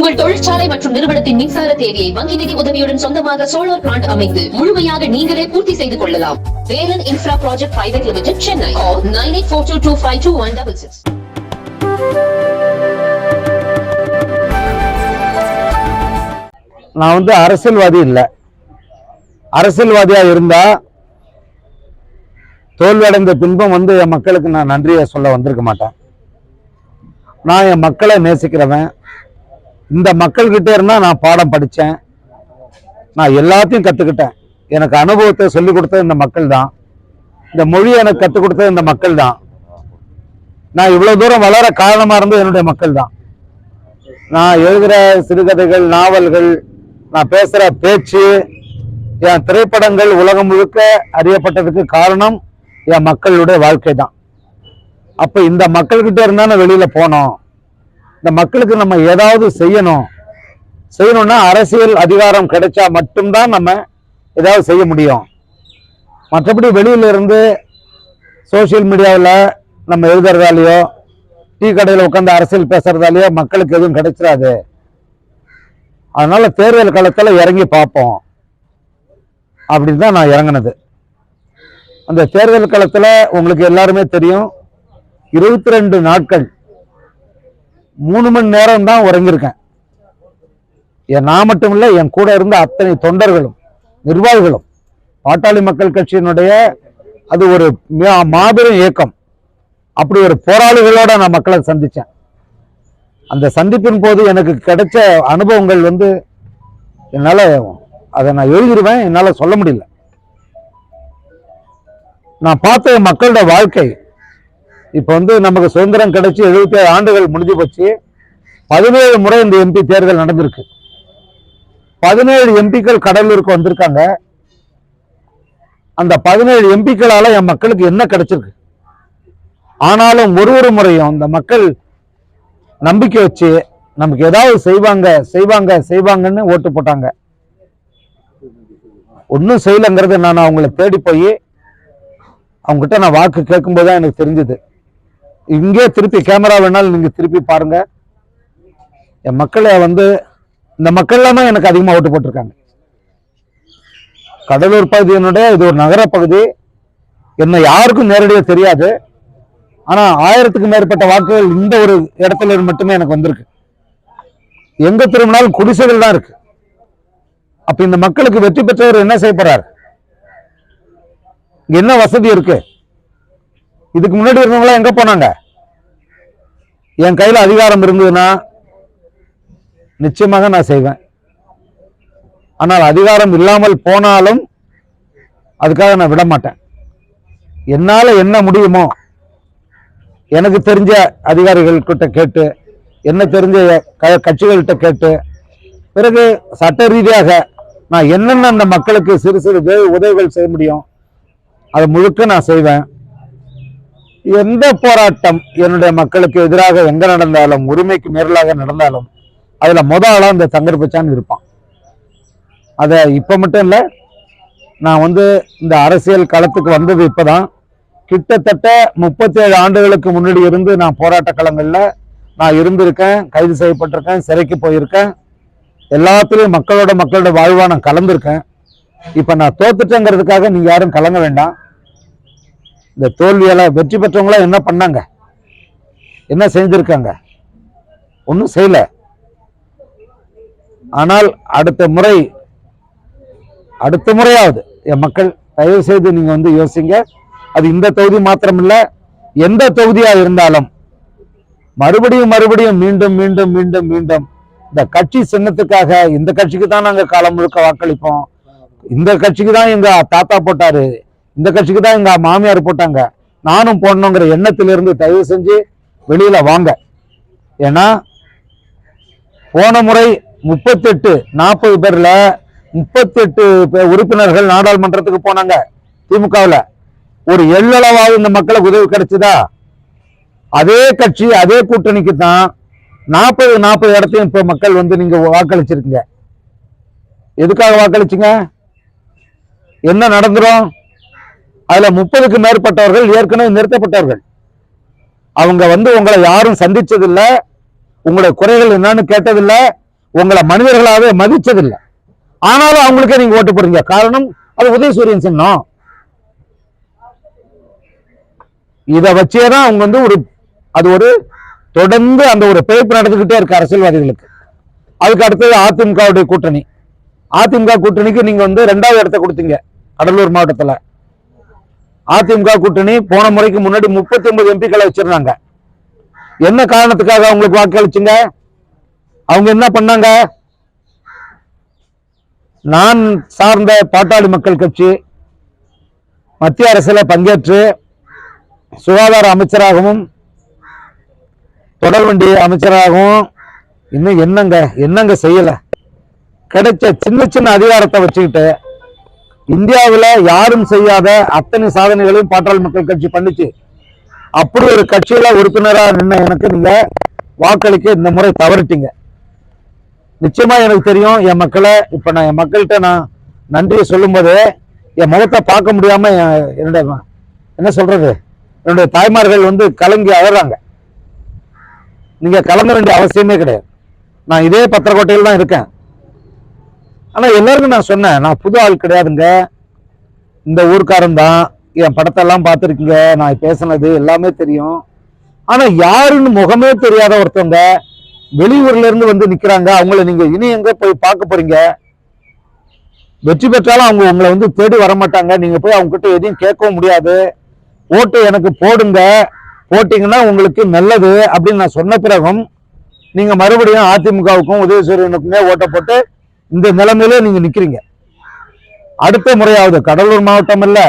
உங்கள் தொழிற்சாலை மற்றும் நிறுவனத்தின் மின்சார தேவையை வங்கி நிதி உதவியுடன் சொந்தமாக சோலார் பிளான்ட் அமைத்து முழுமையாக நீங்களே பூர்த்தி செய்து கொள்ளலாம். Velan infra project private limited, Chennai. 9842252166. நான் அரசியல்வாதி இல்லை. அரசியல்வாதியா இருந்தா தோல்வியடைந்த பின்பும் என் மக்களுக்கு நான் நன்றியை சொல்ல வந்திருக்க மாட்டேன். நான் என் மக்களை நேசிக்கிறவன். இந்த மக்கள்கிட்ட இருந்தா நான் பாடம் படித்தேன். நான் எல்லாத்தையும் கற்றுக்கிட்டேன். எனக்கு அனுபவத்தை சொல்லிக் கொடுத்தது இந்த மக்கள் தான். இந்த மொழியை எனக்கு கற்றுக் கொடுத்தது இந்த மக்கள் தான். நான் இவ்வளோ தூரம் வளர காரணமாக இருந்தது என்னுடைய மக்கள் தான். நான் எழுதுகிற சிறுகதைகள், நாவல்கள், நான் பேசுகிற பேச்சு, என் திரைப்படங்கள் உலகம் முழுக்க அறியப்பட்டதுக்கு காரணம் என் மக்களுடைய வாழ்க்கை தான். அப்போ இந்த மக்கள்கிட்ட இருந்தானே வெளியில் போனோம். இந்த மக்களுக்கு நம்ம ஏதாவது செய்யணும்னா அரசியல் அதிகாரம் கிடைச்சா மட்டும்தான் நம்ம ஏதாவது செய்ய முடியும். மற்றபடி வெளியில இருந்து சோசியல் மீடியாவில் நம்ம எழுதுறதாலேயோ டீ கடையில் உட்காந்து அரசியல் பேசுறதாலேயோ மக்களுக்கு எதுவும் கிடைச்சிடாது. அதனால தேர்தல் காலத்தில் இறங்கி பார்ப்போம் அப்படின்னு தான் நான் இறங்கினது. அந்த தேர்தல் காலத்தில் உங்களுக்கு எல்லாருமே தெரியும், 22 நாட்கள் 3 மணி நேரம் தான் உறங்கியிருக்கேன். நான் மட்டும் இல்லை, என் கூட இருந்த அத்தனை தொண்டர்களும் நிர்வாகிகளும். பாட்டாளி மக்கள் கட்சியினுடைய அது ஒரு மாபெரும் இயக்கம். அப்படி ஒரு போராளிகளோட நான் மக்களை சந்தித்தேன். அந்த சந்திப்பின் போது எனக்கு கிடைச்ச அனுபவங்கள் என்னால் அதை நான் எழுதிடுவேன், என்னால் சொல்ல முடியல. நான் பார்த்த மக்களோட வாழ்க்கை இப்போ நமக்கு சுதந்திரம் கிடைச்சி 77 ஆண்டுகள் முடிஞ்சு போச்சு. 17 முறை இந்த எம்பி தேர்தல் நடந்திருக்கு. 17 எம்பிக்கள் கடலூருக்கு வந்திருக்காங்க. அந்த 17 எம்பிக்களால என் மக்களுக்கு என்ன கிடைச்சிருக்கு? ஆனாலும் ஒரு முறையும் இந்த மக்கள் நம்பிக்கை வச்சு நமக்கு ஏதாவது செய்வாங்கன்னு ஓட்டு போட்டாங்க. ஒன்றும் செய்யலைங்கிறது நான் அவங்கள தேடி போய் அவங்ககிட்ட நான் வாக்கு கேட்கும்போது தான் எனக்கு தெரிஞ்சது. இங்கே திருப்பி கேமரா வேணாலும் நீங்க திருப்பி பாருங்க. என் மக்களை இந்த மக்கள்லாம் தான் எனக்கு அதிகமாக ஓட்டு போட்டிருக்காங்க. கடலூர் பகுதியினுடைய இது ஒரு நகர பகுதி. என்ன யாருக்கும் நேரடியாக தெரியாது. ஆனா 1000க்கு மேற்பட்ட வாக்குகள் இந்த ஒரு இடத்துல மட்டுமே எனக்கு வந்திருக்கு. எங்க திரும்பினாலும் குடிசைகள் தான் இருக்கு. அப்ப இந்த மக்களுக்கு வெற்றி பெற்றவர் என்ன செய்ய போறாரு? என்ன வசதி இருக்கு? இதுக்கு முன்னாடி இருந்தவங்களா எங்க போனாங்க? என் கையில் அதிகாரம் இருந்ததுன்னா நிச்சயமாக நான் செய்வேன். ஆனால் அதிகாரம் இல்லாமல் போனாலும் அதுக்காக நான் விட மாட்டேன். என்னால என்ன முடியுமோ எனக்கு தெரிஞ்ச அதிகாரிகள் கிட்ட கேட்டு, என்ன தெரிஞ்ச கட்சிகள்கிட்ட கேட்டு, பிறகு சட்ட ரீதியாக நான் என்னென்ன அந்த மக்களுக்கு சிறு சிறு உதவிகள் செய்ய முடியும் அதை முழுக்க நான் செய்வேன். எந்த போராட்டம் என்னுடைய மக்களுக்கு எதிராக எங்க நடந்தாலும், உரிமைக்கு மீறலாக நடந்தாலும் அதுல முதலா இந்த தங்கர்பச்சான் இருப்பான். அதை இப்ப மட்டும் இல்லை, நான் இந்த அரசியல் களத்துக்கு வந்தது இப்பதான். கிட்டத்தட்ட 37 ஆண்டுகளுக்கு முன்னாடி இருந்து நான் போராட்ட களங்கள்ல நான் இருந்திருக்கேன், கைது செய்யப்பட்டிருக்கேன், சிறைக்கு போயிருக்கேன். எல்லாத்துலயும் மக்களோட வாழ்வா நான் கலந்துருக்கேன். இப்ப நான் தோத்துட்டேங்கிறதுக்காக நீங்க யாரும் கலங்க வேண்டாம். இந்த தோல்வியால வெற்றி பெற்றவங்களா என்ன பண்ணாங்க? என்ன செஞ்சிருக்காங்க? ஒன்றும் செய்யல. ஆனால் அடுத்த முறையாவது என் மக்கள் தயவு செய்து நீங்க யோசிங்க. அது இந்த தொகுதி மாத்திரம் இல்ல, எந்த தொகுதியா இருந்தாலும் மறுபடியும் மீண்டும் இந்த கட்சி சின்னத்துக்காக, இந்த கட்சிக்கு தான் நாங்க காலம் முழுக்க வாக்களிப்போம், இந்த கட்சிக்கு தான் எங்க தாத்தா போட்டாரு, இந்த கட்சிக்கு தான் எங்க மாமியார் போட்டாங்க, நானும் போடணுங்கிற எண்ணத்திலிருந்து தயவு செஞ்சு வெளியில வாங்க. ஏன்னா போன முறை 40 பேர்ல 38 உறுப்பினர்கள் நாடாளுமன்றத்துக்கு போனாங்க திமுகவில். ஒரு எள்ளளவாவது இந்த மக்களுக்கு உதவி கிடைச்சதா? அதே கட்சி அதே கூட்டணிக்கு தான் 40 இடத்தையும் இப்ப மக்கள் நீங்க வாக்களிச்சிருக்கீங்க. எதுக்காக வாக்களிச்சீங்க? என்ன நடந்துரும்? அதுல 30க்கு மேற்பட்டவர்கள் ஏற்கனவே நிறுத்தப்பட்டவர்கள். அவங்க உங்களை யாரும் சந்திச்சதில்லை, உங்களுடைய குறைகள் என்னன்னு கேட்டதில்லை, உங்களை மனிதர்களாவே மதிச்சதில்லை. ஆனாலும் அவங்களுக்கே நீங்க ஓட்டு போடுறீங்க. காரணம் அது உதயசூரியன் சின்னம். இதை வச்சேதான் அவங்க வந்து அது ஒரு தொடர்ந்து அந்த ஒரு பிழைப்பு நடந்துகிட்டே இருக்கு அரசியல்வாதிகளுக்கு. அதுக்கு அடுத்தது அதிமுகவுடைய கூட்டணி. அதிமுக கூட்டணிக்கு நீங்க வந்து 2வது இடத்தை கொடுத்தீங்க கடலூர் மாவட்டத்துல. அதிமுக கூட்டணி போன முறைக்கு முன்னாடி 39 எம்பிக்களை வச்சிருந்தாங்க. என்ன காரணத்துக்காக அவங்களுக்கு வாக்களிச்சுங்க? அவங்க என்ன பண்ணாங்க? நான் சார்ந்த பாட்டாளி மக்கள் கட்சி மத்திய அரசுல பங்கேற்று சுகாதார அமைச்சராகவும் தொடர்வண்டி அமைச்சராகவும் இன்னும் என்னங்க செய்யல. கிடைச்ச சின்ன சின்ன அதிகாரத்தை வச்சுக்கிட்டு இந்தியாவில் யாரும் செய்யாத அத்தனை சாதனைகளையும் பாட்டாளி மக்கள் கட்சி பண்ணிச்சு. அப்படி ஒரு கட்சியில உறுப்பினராக நின்ன எனக்கு நீங்க வாக்களிக்க இந்த முறை தவறிட்டீங்க. நிச்சயமா எனக்கு தெரியும் என் மக்களை. இப்ப நான் என் மக்கள்கிட்ட நான் நன்றியை சொல்லும் போது என் முகத்தை பார்க்க முடியாம என்னுடைய என்ன சொல்றது, என்னுடைய தாய்மார்கள் வந்து கலங்கி அழறாங்க. நீங்க கலங்க வேண்டிய அவசியமே கிடையாது. நான் இதே பத்திரக்கோட்டையில் தான் இருக்கேன். ஆனா எல்லாருக்கும் நான் சொன்னேன், நான் புது ஆள் கிடையாதுங்க, இந்த ஊர்க்காரன் தான். என் படத்தெல்லாம் பார்த்துருக்கீங்க, நான் பேசினது எல்லாமே தெரியும். ஆனா யாருன்னு முகமே தெரியாத ஒருத்தவங்க வெளியூர்ல இருந்து வந்து நிக்கிறாங்க. அவங்கள நீங்க இனி எங்க போய் பார்க்க போறீங்க? வெற்றி பெற்றாலும் அவங்க உங்களை வந்து தேடி வரமாட்டாங்க. நீங்க போய் அவங்க கிட்ட எதையும் கேட்கவும் முடியாது. ஓட்டு எனக்கு போடுங்க, போட்டீங்கன்னா உங்களுக்கு நல்லது அப்படின்னு நான் சொன்ன பிறகும் நீங்க மறுபடியும் அதிமுகவுக்கும் உதயசூரியனுக்குமே ஓட்ட போட்டு இந்த நிலைமையிலே நீங்க நிக்கிறீங்க. அடுத்த முறையாவது கடலூர் மாவட்டம் இல்ல,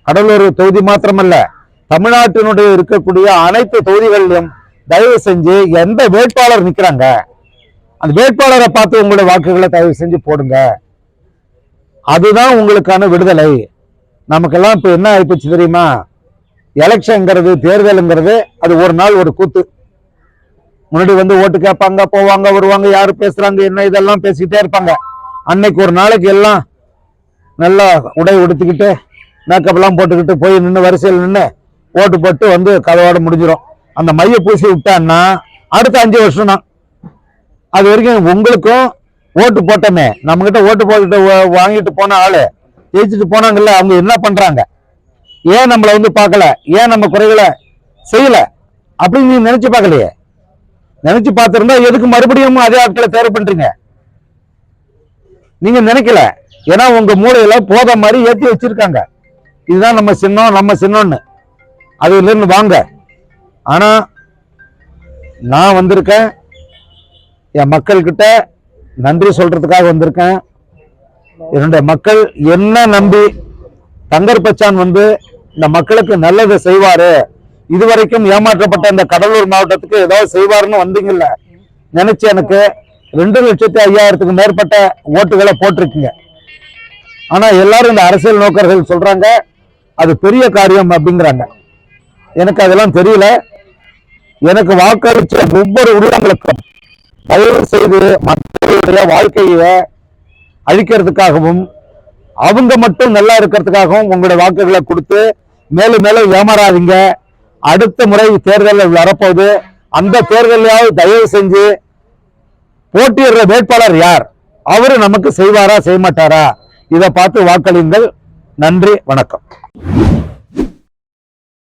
கடலூர் தொகுதி மாத்திரமல்ல, தமிழ்நாட்டினுடைய இருக்கக்கூடிய அனைத்து தொகுதிகளிலும் தயவு செஞ்சு எந்த வேட்பாளர் நிக்கிறாங்க அந்த வேட்பாளரை பார்த்து உங்களுடைய வாக்குகளை தயவு செஞ்சு போடுங்க. அதுதான் உங்களுக்கான விடுதலை. நமக்கெல்லாம் இப்ப என்ன ஆயிப்போச்சு தெரியுமா? எலெக்ஷன்ங்கிறது, தேர்தலுங்கிறது அது ஒரு நாள் ஒரு கூத்து. முன்னாடி வந்து ஓட்டு கேட்பாங்க, போவாங்க, வருவாங்க, யாரு பேசுறாங்க என்ன இதெல்லாம் பேசிக்கிட்டே இருப்பாங்க. அன்னைக்கு ஒரு நாளைக்கு எல்லாம் நல்லா உடை உடுத்திக்கிட்டு மேக்கப் எல்லாம் போட்டுக்கிட்டு போய் நின்று வரிசையில் நின்று ஓட்டு போட்டு வந்து கதவோட முடிஞ்சிடும். அந்த மைய பூசி விட்டான்னா அடுத்த 5 வருஷம் தான். அது வரைக்கும் உங்களுக்கும் ஓட்டு போட்டோமே, நம்ம கிட்ட ஓட்டு போட்டு வாங்கிட்டு போன ஆளு ஜெயிச்சுட்டு போனாங்கல்ல, அவங்க என்ன பண்றாங்க, ஏன் நம்மளை வந்து பார்க்கல, ஏன் நம்ம குறைகளை செய்யல அப்படின்னு நீங்க நினைச்சு பார்க்கலையே. நினைச்சு பார்த்திருந்தா எதுக்கு மறுபடியும் அதே ஆட்களை தேர்வு பண்றீங்க? நீங்க நினைக்கல. ஏன்னா உங்க மூளையில போத மாதிரி ஏற்றி வச்சிருக்காங்க. இதுதான் நம்ம சின்னம், நம்ம சின்னம்னு. அதுல இருந்து வாங்க. ஆனா நான் வந்திருக்கேன் என் மக்கள் கிட்ட நன்றி சொல்றதுக்காக வந்திருக்கேன். என்னுடைய மக்கள் என்ன நம்பி தங்கர் பச்சான் வந்து இந்த மக்களுக்கு நல்லதை செய்வாரு, இதுவரைக்கும் ஏமாற்றப்பட்ட இந்த கடலூர் மாவட்டத்துக்கு ஏதாவது செய்வாருன்னு வந்தீங்கல்ல நினைச்சு எனக்கு 2,05,000க்கு மேற்பட்ட ஓட்டுகளை போட்டிருக்கீங்க. ஆனா எல்லாரும் இந்த அரசியல் நோக்கர்கள் சொல்றாங்க அது பெரிய காரியம் அப்படிங்கிறாங்க. எனக்கு அதெல்லாம் தெரியல. எனக்கு வாக்களிச்ச ஒவ்வொரு உள்ளங்களுக்கும் தயவு செய்து மக்களுடைய வாழ்க்கையை அழிக்கிறதுக்காகவும் அவங்க மட்டும் நல்லா இருக்கிறதுக்காகவும் உங்களுடைய வாக்குகளை கொடுத்து மேலும் மேலும் ஏமாறாதீங்க. அடுத்த முறை தேர்தலில் வரப்போகுது. அந்த தேர்தலையாவது தயவு செஞ்சு போட்டியிடுற வேட்பாளர் யார், அவரு நமக்கு செய்வாரா செய்ய மாட்டாரா, இதை பார்த்து வாக்களியுங்கள். நன்றி, வணக்கம்.